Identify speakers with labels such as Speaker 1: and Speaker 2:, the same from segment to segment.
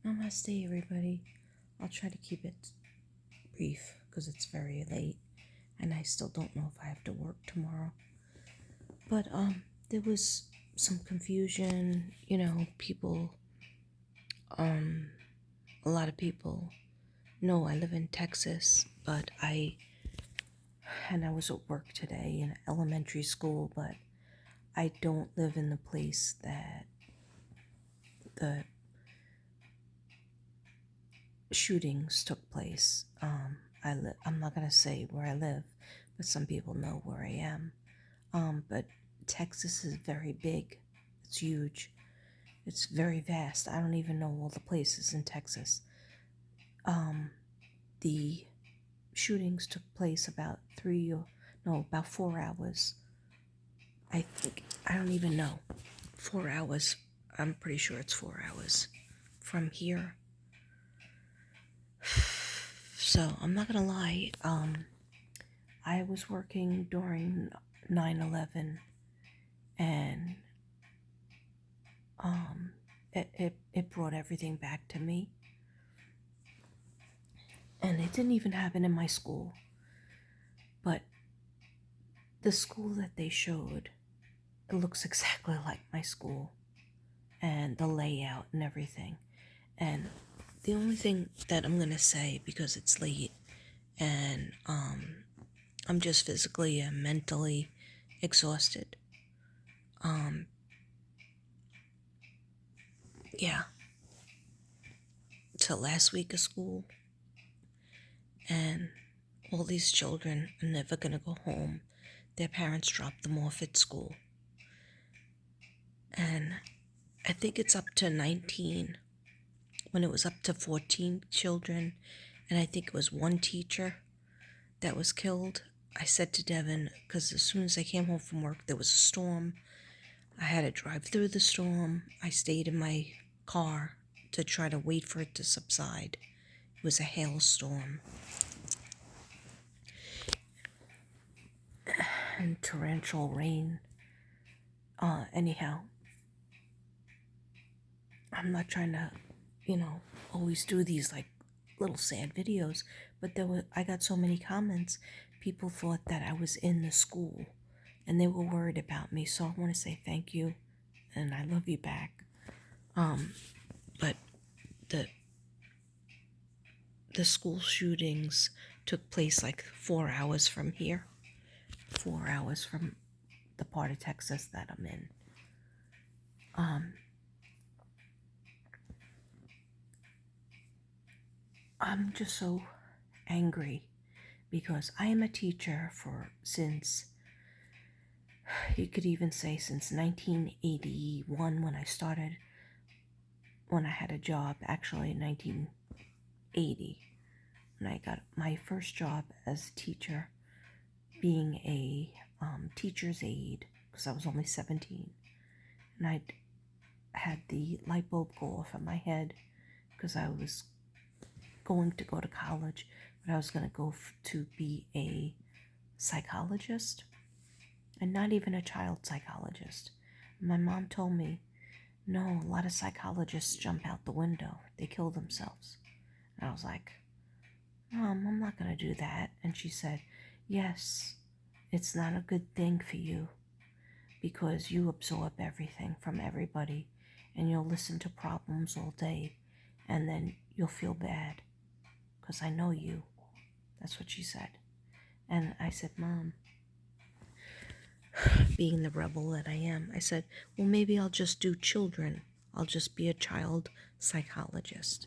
Speaker 1: Namaste, everybody. I'll try to keep it brief because it's very late and I still don't know if I have to work tomorrow. But there was some confusion, people a lot of people know I live in Texas, but I was at work today in elementary school, but I don't live in the place that the shootings took place. I'm not gonna say where I live, but some people know where I am. But Texas is very big. It's huge. It's very vast. I don't even know all the places in Texas. The shootings took place about 4 hours. I don't even know. 4 hours. I'm pretty sure it's 4 hours from here. So I'm not gonna lie. I was working during 9/11, and it brought everything back to me. And it didn't even happen in my school, but the school that they showed, it looks exactly like my school, and the layout and everything. And the only thing that I'm gonna say, because it's late and I'm just physically and mentally exhausted. Yeah. So last week of school, and all these children are never gonna go home. Their parents dropped them off at school. And I think it's up to 19 when it was up to 14 children, and I think it was one teacher that was killed. I said to Devin, because as soon as I came home from work, there was a storm. I had to drive through the storm. I stayed in my car to try to wait for it to subside. It was a hailstorm and torrential rain. Anyhow, I'm not trying to, always do these like little sad videos, but I got so many comments. People thought that I was in the school and they were worried about me. So I want to say thank you and I love you back. But the school shootings took place like 4 hours from here, 4 hours from the part of Texas that I'm in. I'm just so angry because I am a teacher since, you could even say since 1981 when I had a job, actually in 1980, when I got my first job as a teacher, being a teacher's aide, because I was only 17, and I had the light bulb go off in my head because I was going to go to college, but I was going to go to be a psychologist, and not even a child psychologist. My mom told me, no, a lot of psychologists jump out the window. They kill themselves. And I was like, Mom, I'm not going to do that. And she said, yes, it's not a good thing for you because you absorb everything from everybody and you'll listen to problems all day and then you'll feel bad because I know you. That's what she said. And I said, Mom, being the rebel that I am, I said, well, maybe I'll just do children. I'll just be a child psychologist.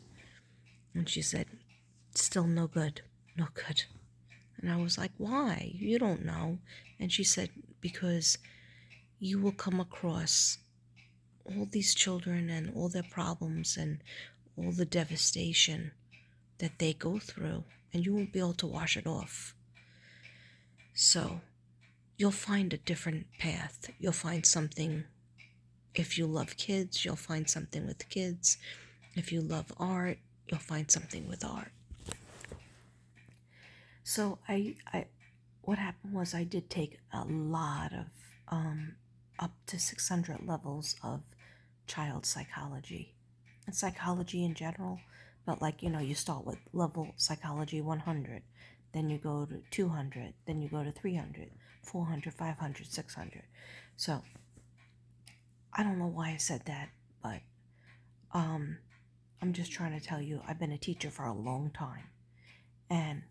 Speaker 1: And she said, still no good, no good. And I was like, why? You don't know. And she said, because you will come across all these children and all their problems and all the devastation that they go through, and you won't be able to wash it off. So you'll find a different path. You'll find something. If you love kids, you'll find something with kids. If you love art, you'll find something with art. So what happened was I did take a lot of up to 600 levels of child psychology, and psychology in general, but like, you start with level psychology 100, then you go to 200, then you go to 300, 400, 500, 600. So I don't know why I said that, but I'm just trying to tell you, I've been a teacher for a long time. And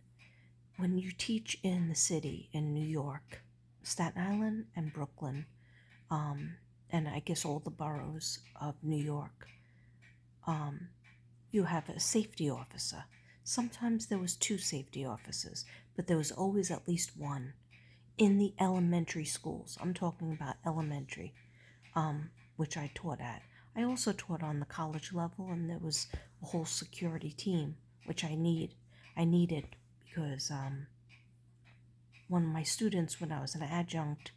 Speaker 1: when you teach in the city in New York, Staten Island and Brooklyn, and I guess all the boroughs of New York, you have a safety officer. Sometimes there was 2 safety officers, but there was always at least one in the elementary schools. I'm talking about elementary, which I taught at. I also taught on the college level, and there was a whole security team, which I needed because one of my students, when I was an adjunct,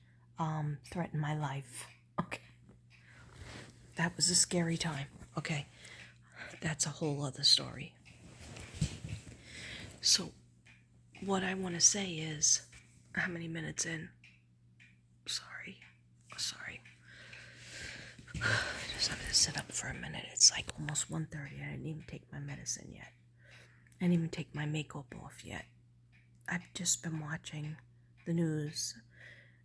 Speaker 1: threatened my life. Okay, that was a scary time. Okay, that's a whole other story. So, what I want to say is, how many minutes in? Sorry. Just have to sit up for a minute. It's like almost 1:30. I didn't even take my medicine yet. I didn't even take my makeup off yet. I've just been watching the news.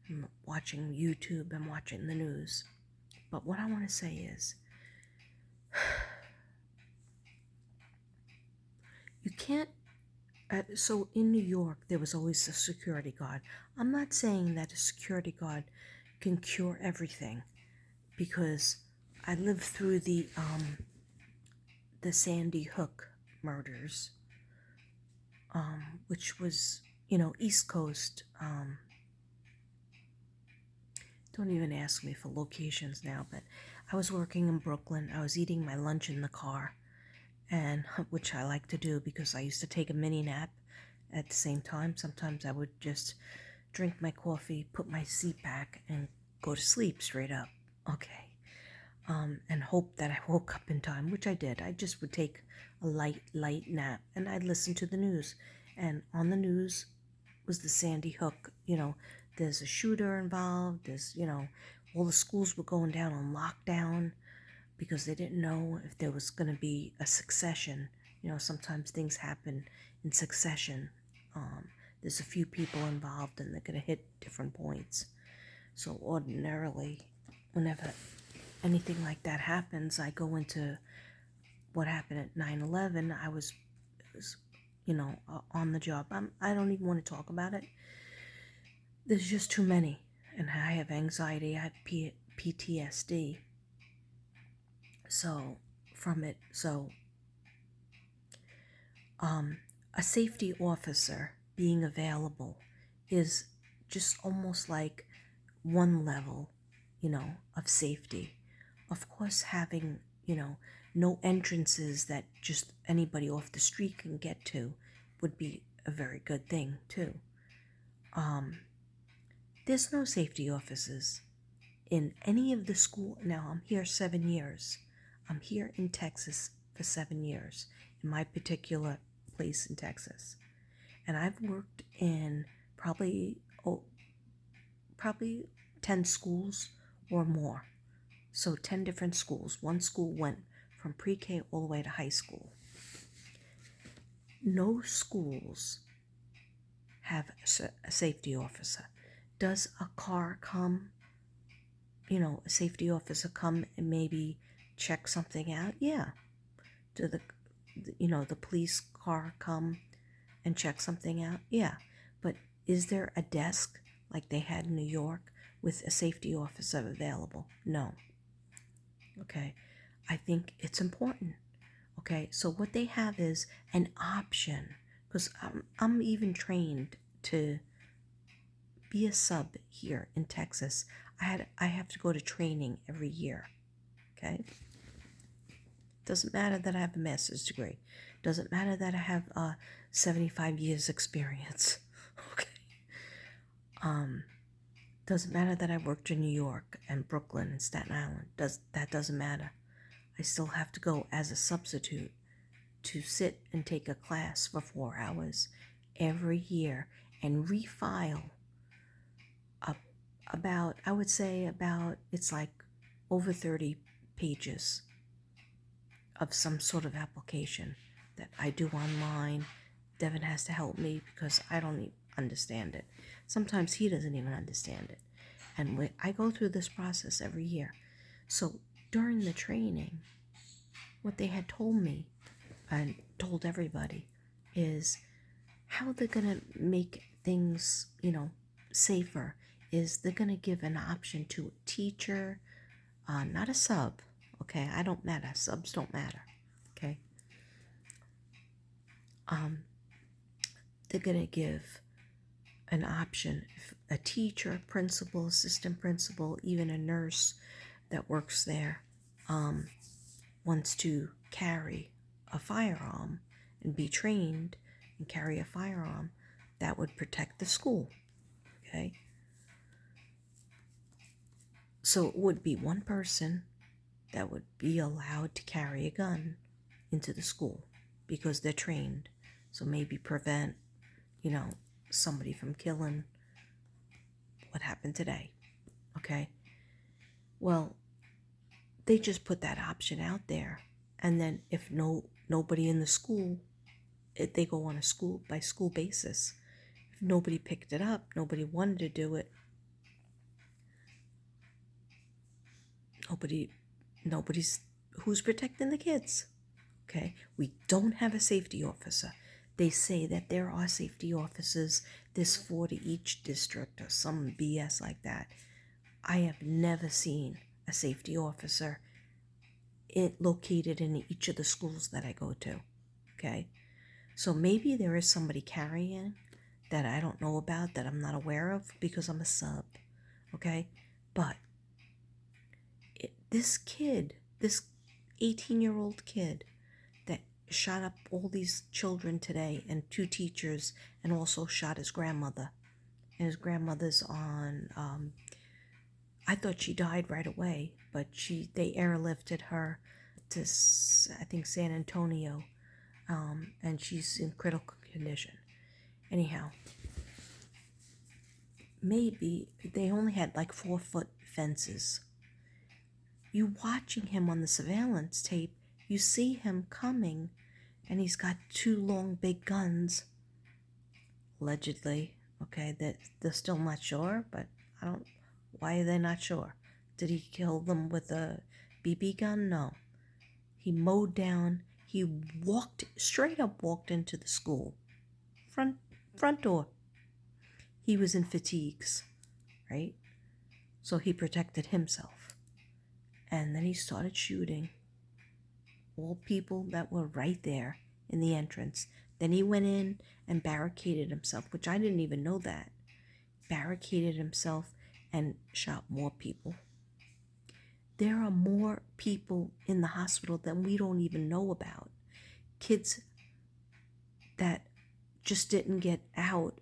Speaker 1: I'm watching YouTube and watching the news. But what I want to say is, you can't. So in New York, there was always a security guard. I'm not saying that a security guard can cure everything, because I lived through the Sandy Hook murders, which was, East Coast. Don't even ask me for locations now, but I was working in Brooklyn. I was eating my lunch in the car, and which I like to do because I used to take a mini nap at the same time. Sometimes I would just drink my coffee, put my seat back, and go to sleep straight up. Okay. And hope that I woke up in time, which I did. I just would take a light nap, and I'd listen to the news. And on the news was the Sandy Hook. There's a shooter involved. There's, all the schools were going down on lockdown because they didn't know if there was going to be a succession. Sometimes things happen in succession. There's a few people involved, and they're going to hit different points. So ordinarily, whenever anything like that happens, I go into what happened at 9/11. I was on the job. I don't even want to talk about it. There's just too many, and I have anxiety. I have PTSD. So from it, a safety officer being available is just almost like one level, of safety. Of course, having, no entrances that just anybody off the street can get to would be a very good thing, too. There's no safety officers in any of the school. Now, I'm here 7 years. I'm here in Texas for 7 years, in my particular place in Texas. And I've worked in probably 10 schools or more. So 10 different schools. One school went from pre-K all the way to high school. No schools have a safety officer. Does a car come, a safety officer come and maybe check something out? Yeah. Do the police car come and check something out? Yeah. But is there a desk like they had in New York with a safety officer available? No. Okay. I think it's important. Okay. So what they have is an option, because I'm even trained to be a sub here in Texas. I have to go to training every year. Okay. Doesn't matter that I have a master's degree. Doesn't matter that I have 75 years experience. Okay. Doesn't matter that I worked in New York and Brooklyn and Staten Island. That doesn't matter. I still have to go as a substitute to sit and take a class for 4 hours every year and refile I would say it's like over 30 pages of some sort of application that I do online. Devin has to help me because I don't even understand it. Sometimes he doesn't even understand it. And I go through this process every year. So during the training, what they had told me and told everybody is how they're going to make things, safer is they're going to give an option to a teacher, not a sub, okay? I don't matter. Subs don't matter, okay? They're going to give an option if a teacher, principal, assistant principal, even a nurse that works there wants to carry a firearm and be trained and carry a firearm, that would protect the school, okay? So it would be one person that would be allowed to carry a gun into the school because they're trained. So maybe prevent, somebody from killing what happened today, okay? Well, they just put that option out there. And then if nobody in the school, if they go on a school by school basis. If nobody picked it up, nobody wanted to do it, nobody's, who's protecting the kids? Okay, we don't have a safety officer. They say that there are safety officers, there's 4 to each district or some BS like that. I have never seen a safety officer located in each of the schools that I go to, okay? So maybe there is somebody carrying that I don't know about, that I'm not aware of because I'm a sub, okay? But this 18-year-old kid that shot up all these children today and 2 teachers and also shot his grandmother. And his grandmother's on, I thought she died right away, but they airlifted her to, I think, San Antonio, and she's in critical condition. Anyhow, maybe they only had like 4-foot fences. You watching him on the surveillance tape, you see him coming, and he's got 2 long, big guns, allegedly, okay, that they're still not sure, but why are they not sure? Did he kill them with a BB gun? No. He mowed down, he straight up walked into the school, front door. He was in fatigues, right? So he protected himself. And then he started shooting all people that were right there in the entrance. Then he went in and barricaded himself, which I didn't even know that. Barricaded himself and shot more people. There are more people in the hospital than we don't even know about. Kids that just didn't get out.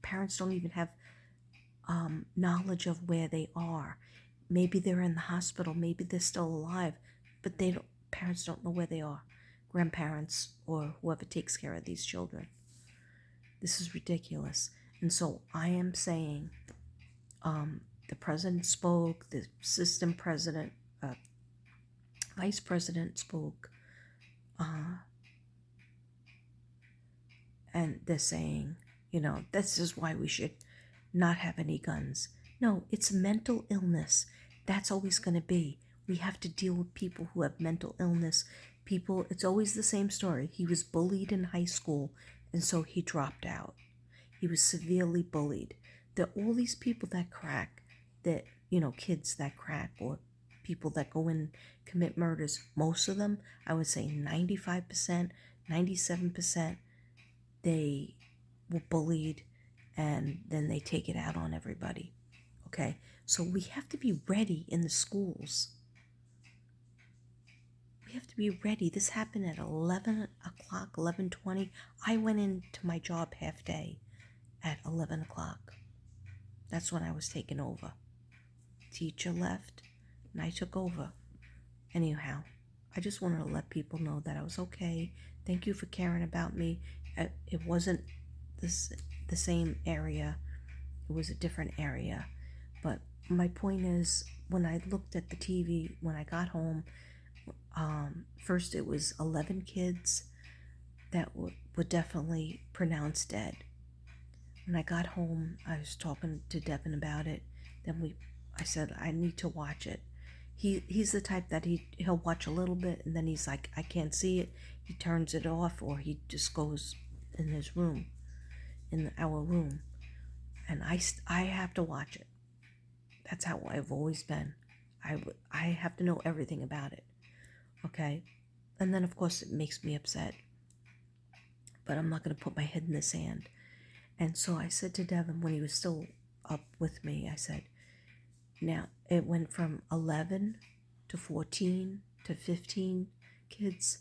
Speaker 1: Parents don't even have knowledge of where they are. Maybe they're in the hospital, maybe they're still alive, but parents don't know where they are. Grandparents or whoever takes care of these children. This is ridiculous. And so I am saying, the president spoke, the assistant president, vice president spoke, and they're saying, this is why we should not have any guns. No, it's mental illness. That's always going to be. We have to deal with people who have mental illness. It's always the same story. He was bullied in high school, and so he dropped out. He was severely bullied. There are all these people that crack, that, kids that crack, or people that go and commit murders. Most of them, I would say 95%, 97%, they were bullied, and then they take it out on everybody. Okay, so we have to be ready in the schools. We have to be ready. This happened at 11 o'clock, 11:20. I went into my job half day at 11 o'clock. That's when I was taken over. Teacher left, and I took over. Anyhow, I just wanted to let people know that I was okay. Thank you for caring about me. It wasn't the same area. It was a different area. But my point is, when I looked at the TV, when I got home, First, it was 11 kids that were definitely pronounced dead. When I got home, I was talking to Devin about it. I said, I need to watch it. He's the type that he'll watch a little bit and then he's like, I can't see it. He turns it off, or he just goes in his room, in our room. And I have to watch it. That's how I've always been. I have to know everything about it. Okay? And then, of course, it makes me upset. But I'm not going to put my head in the sand. And so I said to Devin, when he was still up with me, I said, now it went from 11 to 14 to 15 kids.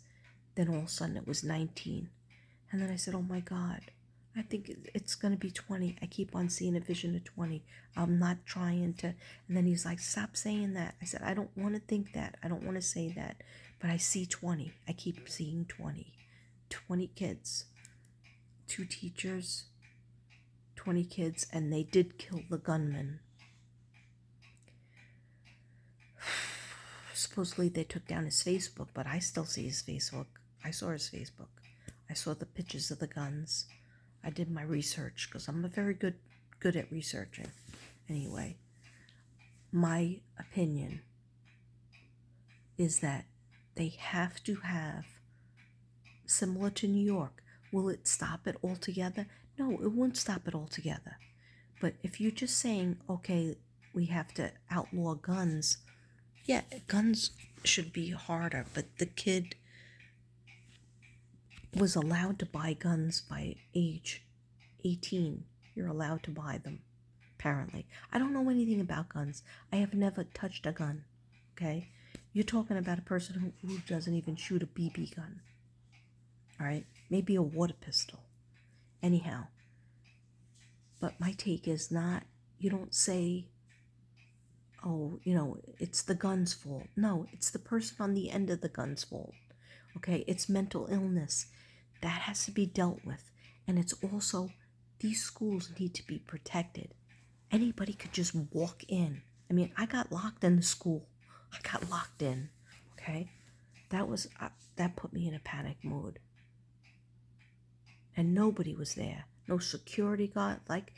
Speaker 1: Then all of a sudden it was 19. And then I said, oh my God, I think it's going to be 20. I keep on seeing a vision of 20. I'm not trying to. And then he's like, stop saying that. I said, I don't want to think that. I don't want to say that. But I see 20. I keep seeing 20. 20 kids. 2 teachers. 20 kids. And they did kill the gunman. Supposedly they took down his Facebook, but I still see his Facebook. I saw his Facebook. I saw the pictures of the guns. I did my research because I'm a very good at researching. Anyway, my opinion is that they have to have, similar to New York, will it stop it altogether? No, it won't stop it altogether. But if you're just saying, okay, we have to outlaw guns, yeah, guns should be harder, but the kid was allowed to buy guns by age 18. You're allowed to buy them, apparently. I don't know anything about guns. I have never touched a gun, okay? You're talking about a person who doesn't even shoot a BB gun, all right? Maybe a water pistol. Anyhow, but my take is not, you don't say, oh, it's the gun's fault. No, it's the person on the end of the gun's fault. Okay, it's mental illness. That has to be dealt with. And it's also, these schools need to be protected. Anybody could just walk in. I mean, I got locked in the school. I got locked in. Okay, that put me in a panic mode. And nobody was there. No security guard. Like,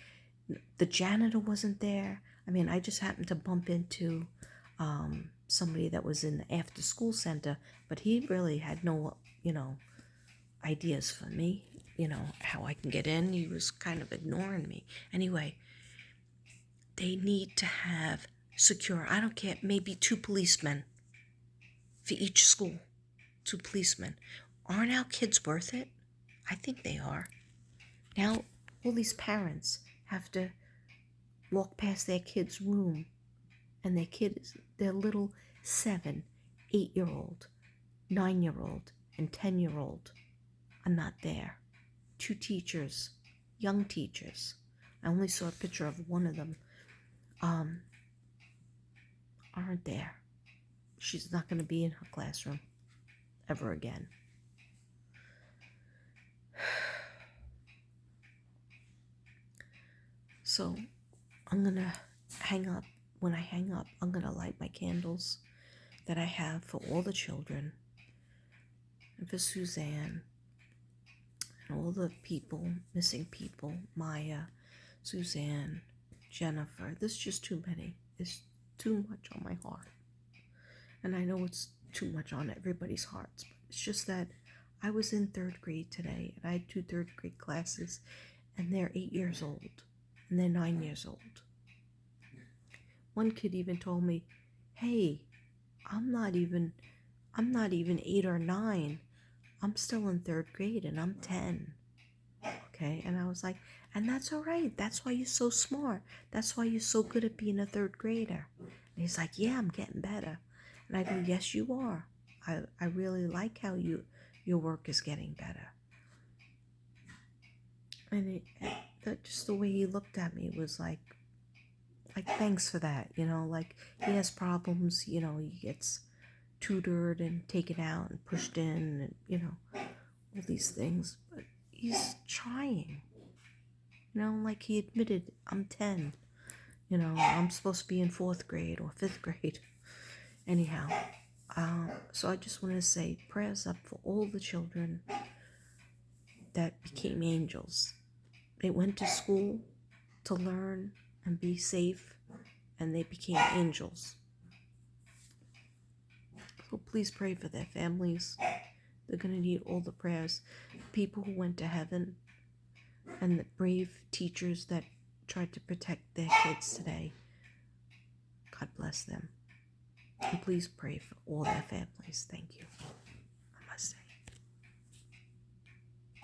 Speaker 1: the janitor wasn't there. I mean, I just happened to bump into somebody that was in the after school center, but he really had no, ideas for me, how I can get in. He was kind of ignoring me. Anyway, they need to have secure, I don't care, maybe 2 policemen for each school. 2 policemen. Aren't our kids worth it? I think they are. Now, all these parents have to walk past their kid's room, and their little 7, 8-year-old, 9-year-old, and 10-year-old are not there. 2 teachers, young teachers. I only saw a picture of one of them. Aren't there. She's not going to be in her classroom ever again. So I'm going to hang up. When I hang up, I'm going to light my candles that I have for all the children and for Suzanne and all the people, missing people, Maya, Suzanne, Jennifer. There's just too many. There's too much on my heart. And I know it's too much on everybody's hearts, but it's just that I was in 3rd grade today, and I had 2 3rd grade classes, and they're 8 years old, and they're 9 years old. One kid even told me, hey, I'm not even 8 or 9. I'm still in 3rd grade, and I'm 10. Okay, and I was like, and that's all right. That's why you're so smart. That's why you're so good at being a 3rd grader. And he's like, yeah, I'm getting better. And I go, yes, you are. I really like how your work is getting better. And just the way he looked at me was like, thanks for that. Like, he has problems. He gets tutored and taken out and pushed in, and all these things. But he's trying. Like he admitted, I'm 10. I'm supposed to be in 4th grade or 5th grade. Anyhow, So I just want to say prayers up for all the children that became angels. They went to school to learn and be safe, and they became angels. So please pray for their families. They're going to need all the prayers. People who went to heaven and the brave teachers that tried to protect their kids today. God bless them. And please pray for all their families. Thank you.